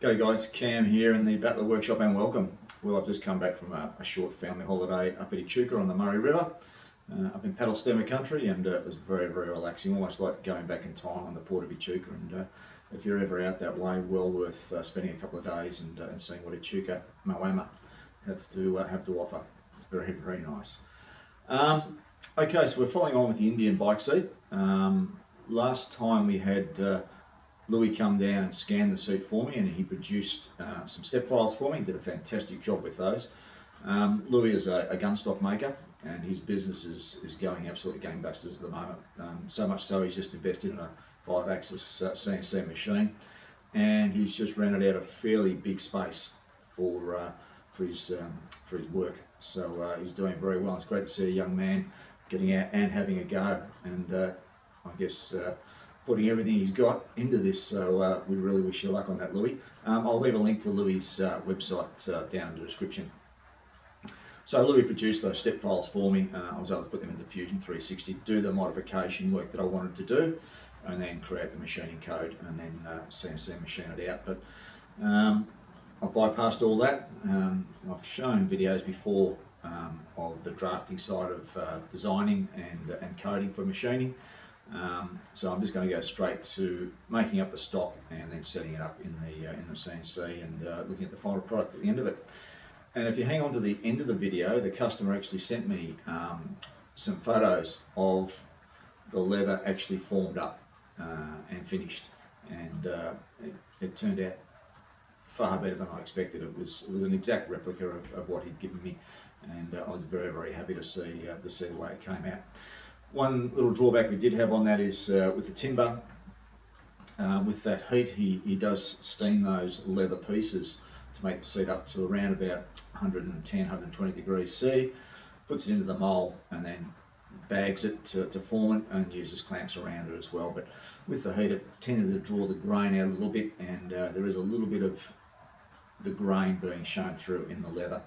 G'day guys, Cam here in the Battler Workshop and welcome. Well, I've just come back from a short family holiday up at Echuca on the Murray River, up in Paddlestemmer country, and it was very, very relaxing, almost like going back in time on the port of Echuca. And if you're ever out that way, well worth spending a couple of days and seeing what Echuca, Moama have to offer. It's very, very nice. Okay, so we're following on with the Indian bike seat. Last time we had Louis come down and scanned the seat for me, and he produced some step files for me. He did a fantastic job with those. Louis is a gun stock maker, and his business is going absolutely gangbusters at the moment. So much so he's just invested in a 5-axis CNC machine, and he's just rented out a fairly big space for his work. So he's doing very well. It's great to see a young man getting out and having a go, and I guess putting everything he's got into this, so we really wish you luck on that, Louis. I'll leave a link to Louis' website down in the description. So Louis produced those step files for me. I was able to put them into Fusion 360, do the modification work that I wanted to do, and then create the machining code and then CNC machine it out. But I bypassed all that. I've shown videos before of the drafting side of designing and coding for machining. So I'm just going to go straight to making up the stock and then setting it up in the CNC and looking at the final product at the end of it. And if you hang on to the end of the video, the customer actually sent me some photos of the leather actually formed up and finished, and it turned out far better than I expected. It was an exact replica of what he'd given me, and I was very, very happy to see the way it came out. One little drawback we did have on that is with the timber, with that heat, he does steam those leather pieces to make the seat up to around about 110, 120 degrees C, puts it into the mould and then bags it to form it and uses clamps around it as well. But with the heat, it tended to draw the grain out a little bit, and there is a little bit of the grain being shown through in the leather.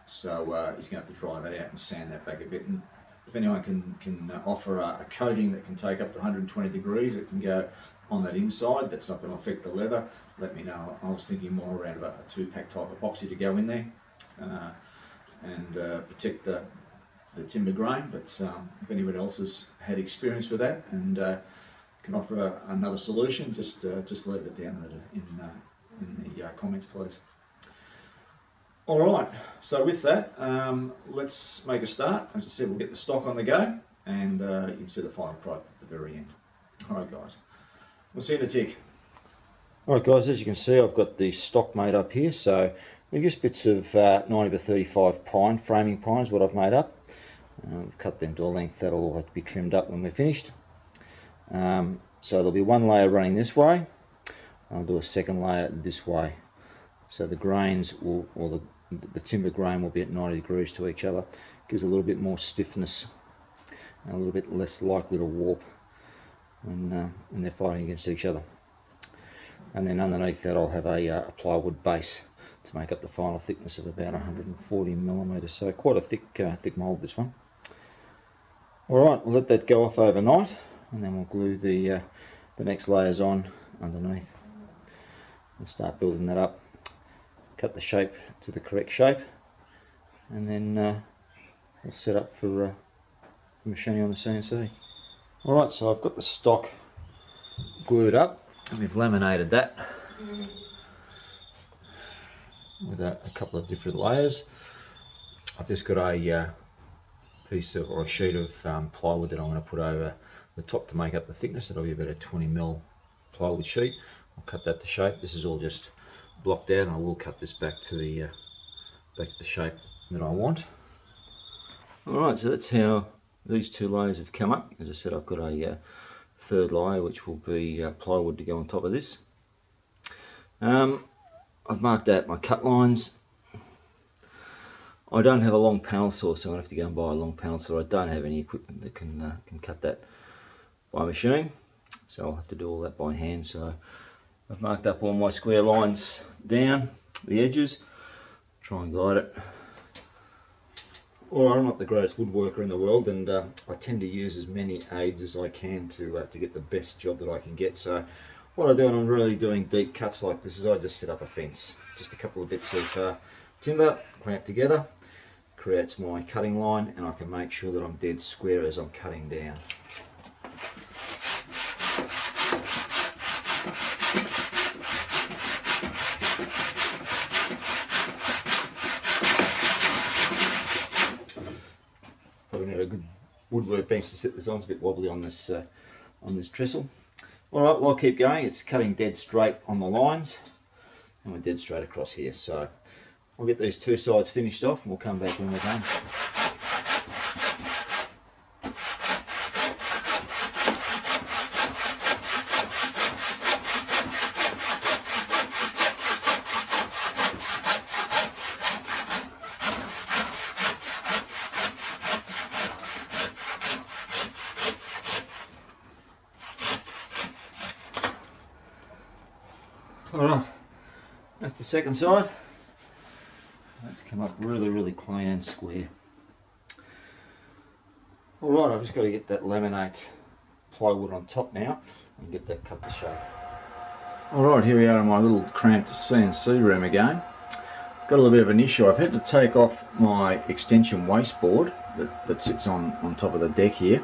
So he's going to have to dry that out and sand that back a bit. And if anyone can offer a coating that can take up to 120 degrees, it can go on that inside, that's not going to affect the leather, let me know. I was thinking more around about a 2-pack type epoxy to go in there and protect the timber grain. But if anyone else has had experience with that and can offer another solution, just leave it down in the comments, please. Alright, so with that, let's make a start. As I said, we'll get the stock on the go, and you can see the final product at the very end. Alright guys, we'll see you in a tick. Alright guys, as you can see, I've got the stock made up here. So they're just bits of 90 by 35 pine, framing pine is what I've made up. We've cut them to a length that'll all have to be trimmed up when we're finished. So there'll be one layer running this way. I'll do a second layer this way. So the grains will, or the timber grain will be at 90 degrees to each other. Gives a little bit more stiffness and a little bit less likely to warp when they're fighting against each other. And then underneath that I'll have a plywood base to make up the final thickness of about 140 millimeters. So quite a thick mould, this one. Alright, we'll let that go off overnight, and then we'll glue the next layers on underneath. We'll start building that up. Cut the shape to the correct shape, and then we'll set up for the machining on the CNC. Alright, so I've got the stock glued up, and we've laminated that with a couple of different layers. I've just got a piece of, or a sheet of plywood that I'm going to put over the top to make up the thickness. It'll be about a 20mm plywood sheet. I'll cut that to shape. This is all just blocked out, and I will cut this back to the shape that I want. Alright, so that's how these two layers have come up. As I said, I've got a third layer which will be plywood to go on top of this. I've marked out my cut lines. I don't have a long panel saw, so I'm going to have to go and buy a long panel saw. I don't have any equipment that can cut that by machine, so I'll have to do all that by hand. So I've marked up all my square lines down the edges, try and guide it. Or I'm not the greatest woodworker in the world, and I tend to use as many aids as I can to get the best job that I can get. So What I do when I'm really doing deep cuts like this is I just set up a fence. Just a couple of bits of timber clamped together, creates my cutting line, and I can make sure that I'm dead square as I'm cutting down. Probably need a good woodwork bench to set this on. It's a bit wobbly on this trestle. Alright, well I'll keep going. It's cutting dead straight on the lines and we're dead straight across here. So I'll get these two sides finished off and we'll come back when we're done. Alright, that's the second side. That's come up really clean and square. Alright, I've just got to get that laminate plywood on top now and get that cut to shape. Alright, here we are in my little cramped CNC room again. Got a little bit of an issue. I've had to take off my extension waste board that sits on top of the deck here.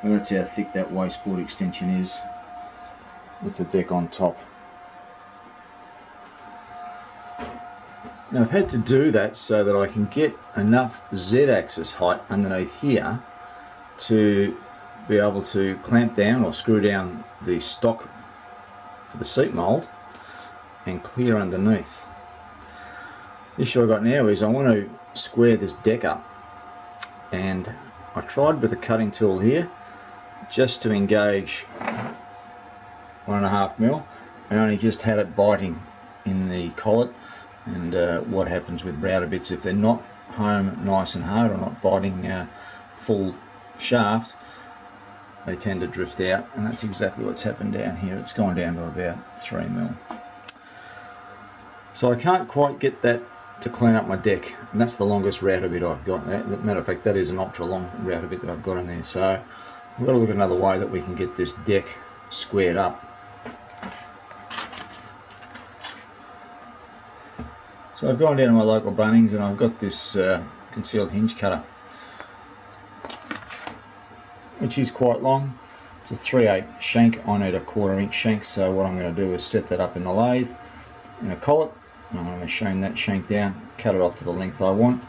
And that's how thick that waste board extension is with the deck on top. Now I've had to do that so that I can get enough Z-axis height underneath here to be able to clamp down or screw down the stock for the seat mould and clear underneath. The issue I've got now is I want to square this deck up, and I tried with the cutting tool here just to engage 1.5 mil and only just had it biting in the collet. And what happens with router bits, if they're not home nice and hard or not biting full shaft, they tend to drift out, and that's exactly what's happened down here. It's gone down to about 3 mil. So I can't quite get that to clean up my deck, and that's the longest router bit I've got. Matter of fact, that is an ultra long router bit that I've got in there. So we've got to look at another way that we can get this deck squared up. So I've gone down to my local Bunnings and I've got this concealed hinge cutter, which is quite long. It's a 3/8 shank. I need a 1/4 inch shank, so what I'm going to do is set that up in the lathe in a collet, and I'm going to machine that shank down, cut it off to the length I want,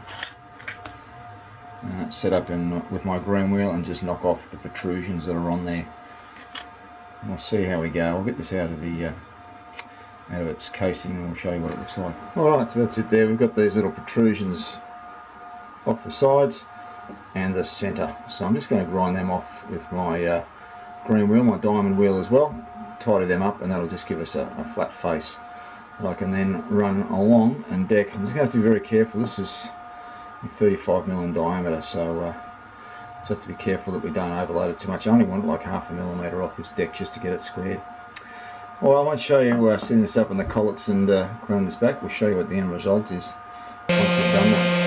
set up with my green wheel and just knock off the protrusions that are on there. And we'll see how we go. I'll get this out of its casing and we'll show you what it looks like. Alright, so that's it there. We've got these little protrusions off the sides and the centre. So I'm just going to grind them off with my green wheel, my diamond wheel as well. Tidy them up and that'll just give us a flat face that I can then run along and deck. I'm just going to have to be very careful. This is 35 mil in diameter, so just have to be careful that we don't overload it too much. I only want like 0.5 millimetre off this deck just to get it squared. Well, I might show you setting this up in the collets and cleaning this back. We'll show you what the end result is once we've done that.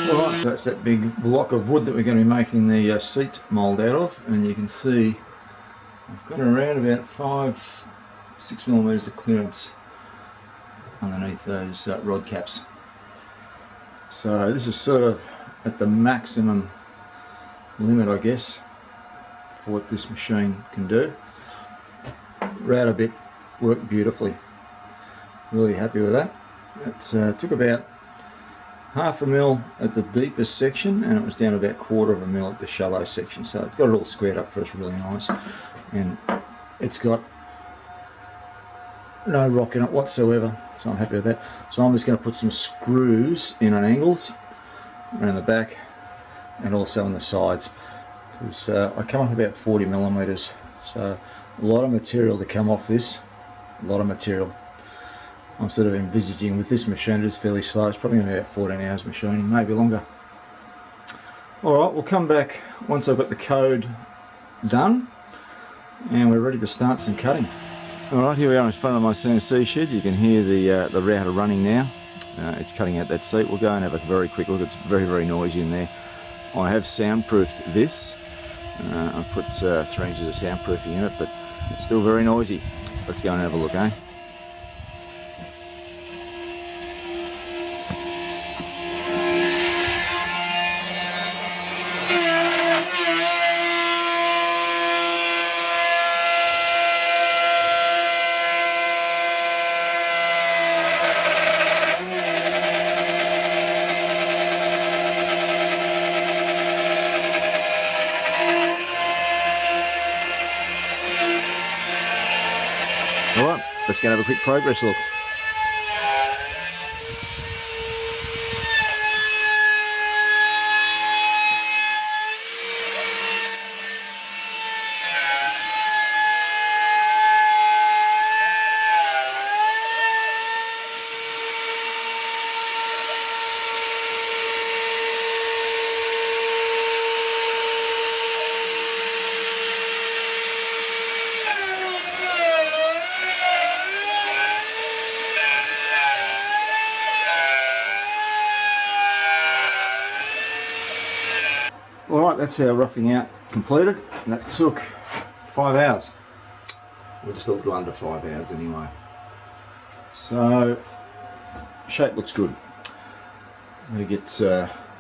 Alright, so that's that big block of wood that we're going to be making the seat mould out of, and you can see I've got around about 5-6 millimetres of clearance underneath those rod caps. So this is sort of at the maximum limit, I guess, for what this machine can do. Router bit worked beautifully. Really happy with that. It took about 0.5 mil at the deepest section and it was down about 1/4 mil at the shallow section. So it's got it all squared up for us really nice, and it's got no rock in it whatsoever, so I'm happy with that. So I'm just going to put some screws in on angles around the back and also on the sides, because I come up about 40 millimeters, so a lot of material to come off this, a lot of material. I'm sort of envisaging with this machine, it is fairly slow, it's probably going to be about 14 hours machining, maybe longer. Alright, we'll come back once I've got the code done and we're ready to start some cutting. Alright, here we are in front of my CNC shed. You can hear the router running now. It's cutting out that seat. We'll go and have a very quick look. It's very noisy in there. I have soundproofed this. I've put 3 inches of soundproofing in it, but it's still very noisy. Let's go and have a look, eh? Alright, let's go and have a quick progress look. Alright, that's our roughing out completed, and that took 5 hours. We're just a little under 5 hours anyway. So, shape looks good. I'm going to get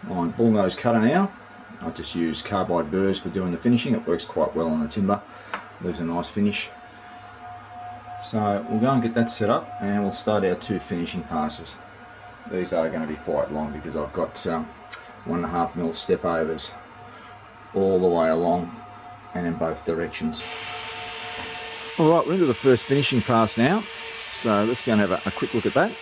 my bullnose cutter now. I just use carbide burrs for doing the finishing. It works quite well on the timber, leaves a nice finish. So we'll go and get that set up, and we'll start our 2 finishing passes. These are going to be quite long because I've got 1.5mm step overs all the way along and in both directions. Alright, we're into the first finishing pass now, so let's go and have a quick look at that.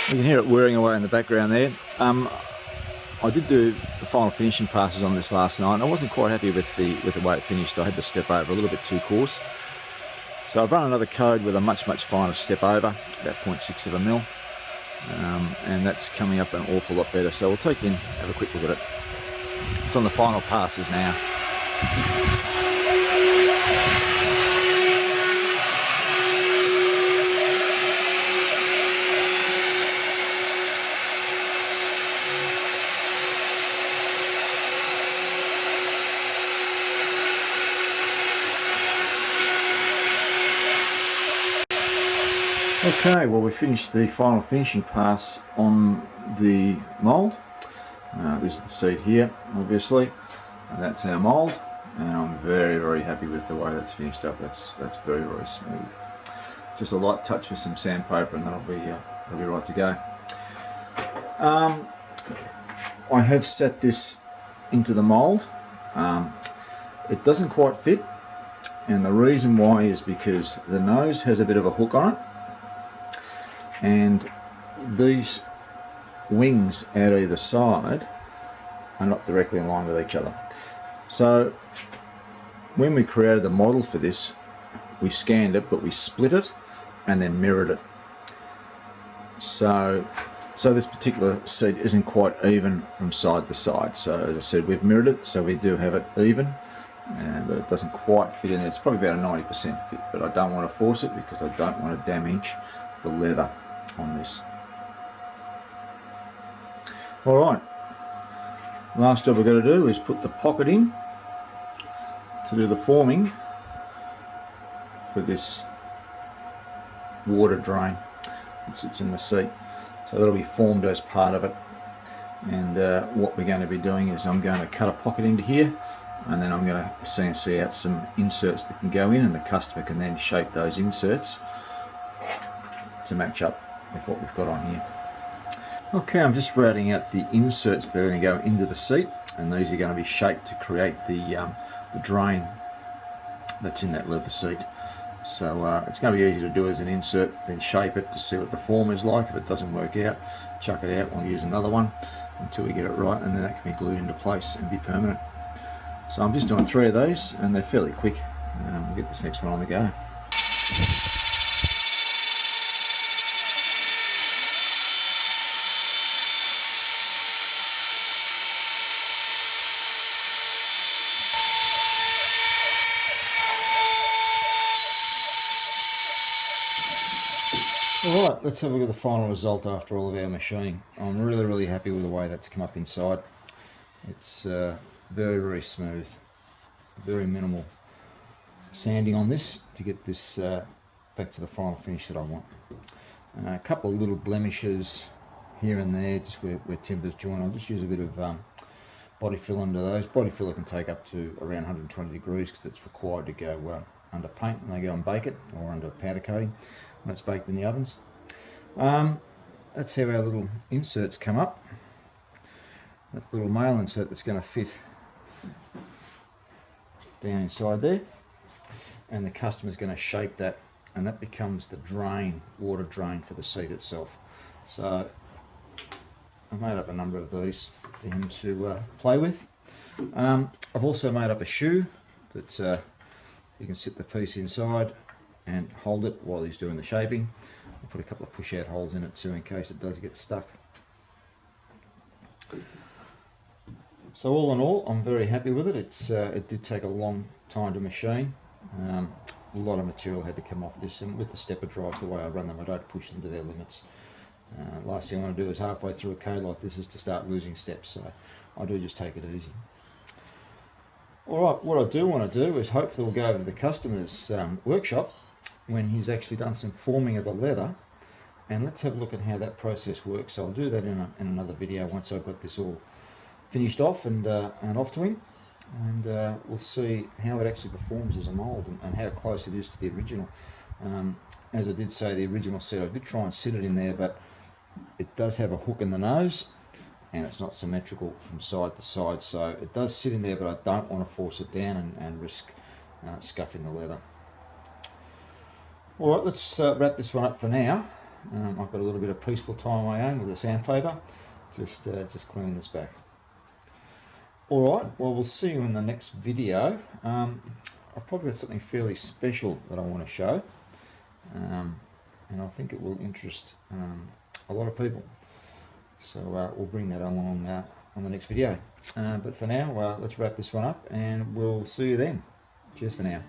You can hear it whirring away in the background there. I did do the final finishing passes on this last night, and I wasn't quite happy with the way it finished. I had the step over a little bit too coarse. So I've run another code with a much finer step over, about 0.6 of a mil, and that's coming up an awful lot better. So we'll take in, have a quick look at it. It's on the final passes now. Okay, well we finished the final finishing pass on the mould. This is the seat here, obviously, and that's our mould, and I'm very happy with the way that's finished up. That's very smooth. Just a light touch with some sandpaper, and that'll be right to go. I have set this into the mould. It doesn't quite fit, and the reason why is because the nose has a bit of a hook on it, and these wings out either side are not directly in line with each other. So when we created the model for this, we scanned it, but we split it and then mirrored it. So this particular seat isn't quite even from side to side. So as I said, we've mirrored it, so we do have it even, but it doesn't quite fit in there. It's probably about a 90% fit, but I don't want to force it because I don't want to damage the leather on this. Alright, last job we've got to do is put the pocket in to do the forming for this water drain that sits in the seat. So that'll be formed as part of it. And what we're going to be doing is I'm going to cut a pocket into here, and then I'm going to CNC out some inserts that can go in, and the customer can then shape those inserts to match up with what we've got on here. Okay, I'm just routing out the inserts that are going to go into the seat, and these are going to be shaped to create the drain that's in that leather seat. So it's going to be easy to do as an insert, then shape it to see what the form is like. If it doesn't work out, chuck it out, we'll use another one until we get it right, and then that can be glued into place and be permanent. So I'm just doing 3 of these, and they're fairly quick. We'll get this next one on the go. Alright, let's have a look at the final result after all of our machining. I'm really happy with the way that's come up inside. It's very smooth, very minimal sanding on this to get this back to the final finish that I want. A couple of little blemishes here and there, just where timbers join. I'll just use a bit of body fill under those. Body filler can take up to around 120 degrees because it's required to go under paint when they go and bake it, or under powder coating when it's baked in the ovens. That's how our little inserts come up. That's the little male insert that's going to fit down inside there, and the customer's going to shape that, and that becomes the drain, water drain for the seat itself. So I've made up a number of these for him to play with. I've also made up a shoe that you can sit the piece inside and hold it while he's doing the shaping. I'll put a couple of push out holes in it too in case it does get stuck. So all in all, I'm very happy with it. It did take a long time to machine. A lot of material had to come off this, and with the stepper drives, the way I run them, I don't push them to their limits. Last thing I want to do is halfway through a code like this is to start losing steps, so I do just take it easy. Alright, what I do want to do is hopefully we'll go over to the customer's workshop when he's actually done some forming of the leather, and let's have a look at how that process works. So I'll do that in another video once I've got this all finished off and off to him, and we'll see how it actually performs as a mould and how close it is to the original. As I did say, the original set, I did try and sit it in there, but it does have a hook in the nose and it's not symmetrical from side to side, so it does sit in there, but I don't want to force it down and risk scuffing the leather. Alright, let's wrap this one up for now. I've got a little bit of peaceful time of my own with the sandpaper, just cleaning this back. Alright, well, we'll see you in the next video. I've probably got something fairly special that I want to show, and I think it will interest a lot of people. So we'll bring that along on the next video. But for now, let's wrap this one up, and we'll see you then. Cheers for now.